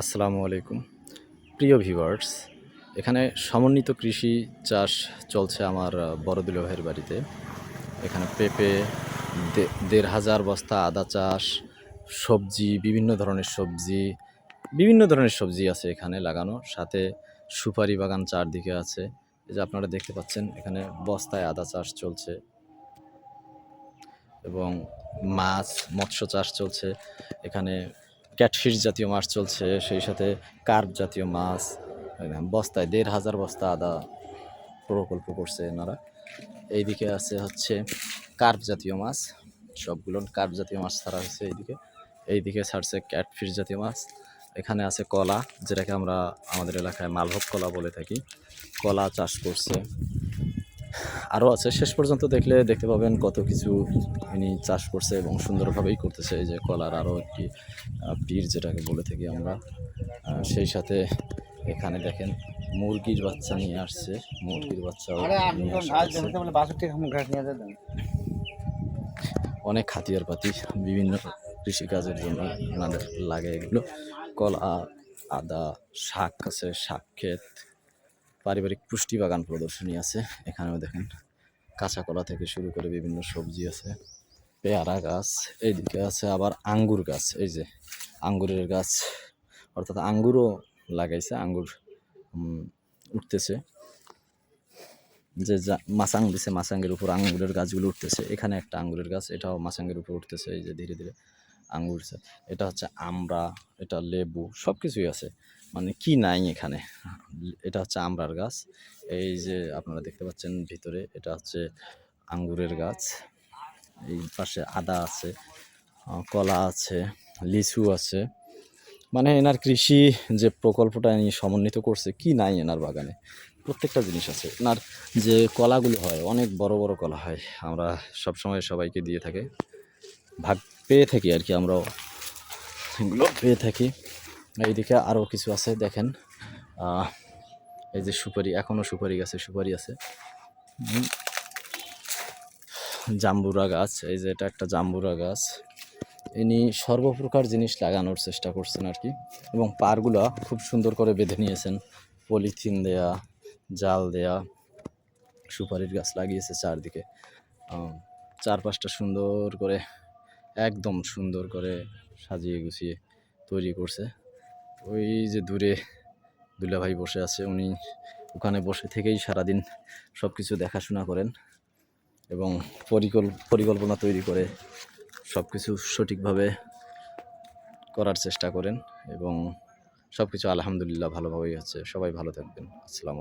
আসসালামু আলাইকুম প্রিয় ভিউয়ার্স। এখানে সমন্বিত কৃষি চাষ চলছে আমার বড় দুলা ভাইয়ের বাড়িতে। এখানে পেঁপে, ১,৫০০ বস্তা আদা চাষ, সবজি, বিভিন্ন ধরনের সবজি আছে এখানে লাগানো। সাথে সুপারি বাগান চারদিকে আছে। এই যে আপনারা দেখতে পাচ্ছেন এখানে বস্তায় আদা চাষ চলছে এবং মৎস্য চাষ চলছে। এখানে ক্যাটফিশ জাতীয় মাছ চলছে, সেই সাথে কার্প জাতীয় মাছ। বস্তায় ১,৫০০ বস্তা আদা প্রকল্প করছে এনারা। এইদিকে আছে হচ্ছে কার্প জাতীয় মাছ, সবগুলো কার্প জাতীয় মাছ ছাড়া হয়েছে এইদিকে ছাড়ছে ক্যাটফিশ জাতীয় মাছ। এখানে আছে কলা, যেটাকে আমরা আমাদের এলাকায় মালভোগ কলা বলে থাকি। কলা চাষ করছে, আরও আছে। শেষ পর্যন্ত দেখতে পাবেন কত কিছু ইনি চাষ করছে এবং সুন্দরভাবেই করতেছে। এই যে কলার আরও একটি পীর যেটাকে বলে থাকি আমরা। সেই সাথে এখানে দেখেন মুরগির বাচ্চা নিয়ে আসছে, মুরগির বাচ্চাও নিয়ে আসছে। অনেক হাতিয়ারপাতি বিভিন্ন কৃষিকাজের জন্য ওনাদের লাগে এগুলো। কলা, আদা, শাক আছে, শাক ক্ষেত, পারিবারিক পুষ্টি বাগান প্রদর্শনী আছে। এখানেও দেখেন কাঁচা কলা থেকে শুরু করে বিভিন্ন সবজি আছে, পেয়ারা গাছ। এইদিকে আছে আবার আঙ্গুর গাছ। এই যে আঙ্গুরের গাছ, অর্থাৎ আঙ্গুরও লাগাইছে, আঙ্গুর উঠতেছে। যে মাচাং দিছে, মাচাঙ্গের উপর আঙ্গুরের গাছগুলো উঠতেছে। এখানে একটা আঙ্গুরের গাছ, এটাও মাচাঙ্গের উপর উঠতেছে। এই যে ধীরে ধীরে আঙ্গুর, এটা হচ্ছে আমরা, এটা লেবু, সব কিছুই আছে, মানে কি নাই এখানে। এটা হচ্ছে আমড়ার গাছ। এই যে আপনারা দেখতে পাচ্ছেন ভিতরে, এটা হচ্ছে আঙ্গুরের গাছ। এই পাশে আদা আছে, কলা আছে, লিচু আছে। মানে এনার কৃষি যে প্রকল্পটা নিয়ে সমন্বিত করছে, কি নাই এনার বাগানে, প্রত্যেকটা জিনিস আছে। এনার যে কলাগুলো হয়, অনেক বড় বড় কলা হয়, আমরা সবসময় সবাইকে দিয়ে থাকে, ভাগ পেয়ে থাকি আর কি, আমরাও এগুলো পেয়ে থাকি। এইদিকে আরও কিছু আছে দেখেন, এই যে সুপারি, এখনও সুপারি গাছে সুপারি আছে। জাম্বুরা গাছ, এই যে এটা একটা জাম্বুরা গাছ। ইনি সর্বপ্রকার জিনিস লাগানোর চেষ্টা করছেন আর কি, এবং পারগুলা খুব সুন্দর করে বেঁধে নিয়েছেন, পলিথিন দেয়া, জাল দেয়া। সুপারির গাছ লাগিয়েছে চারদিকে, চারপাশটা সুন্দর করে, একদম সুন্দর করে সাজিয়ে গুছিয়ে তৈরি করছে। ওই যে দূরে দুলাভাই বসে আছে, উনি ওখানে বসে থেকেই সারাদিন সব কিছু দেখাশোনা করেন এবং পরিকল্পনা তৈরি করে সব কিছু সঠিকভাবে করার চেষ্টা করেন, এবং সব কিছু আলহামদুলিল্লাহ ভালোভাবেই হচ্ছে। সবাই ভালো থাকবেন। আসসালামু আলাইকুম।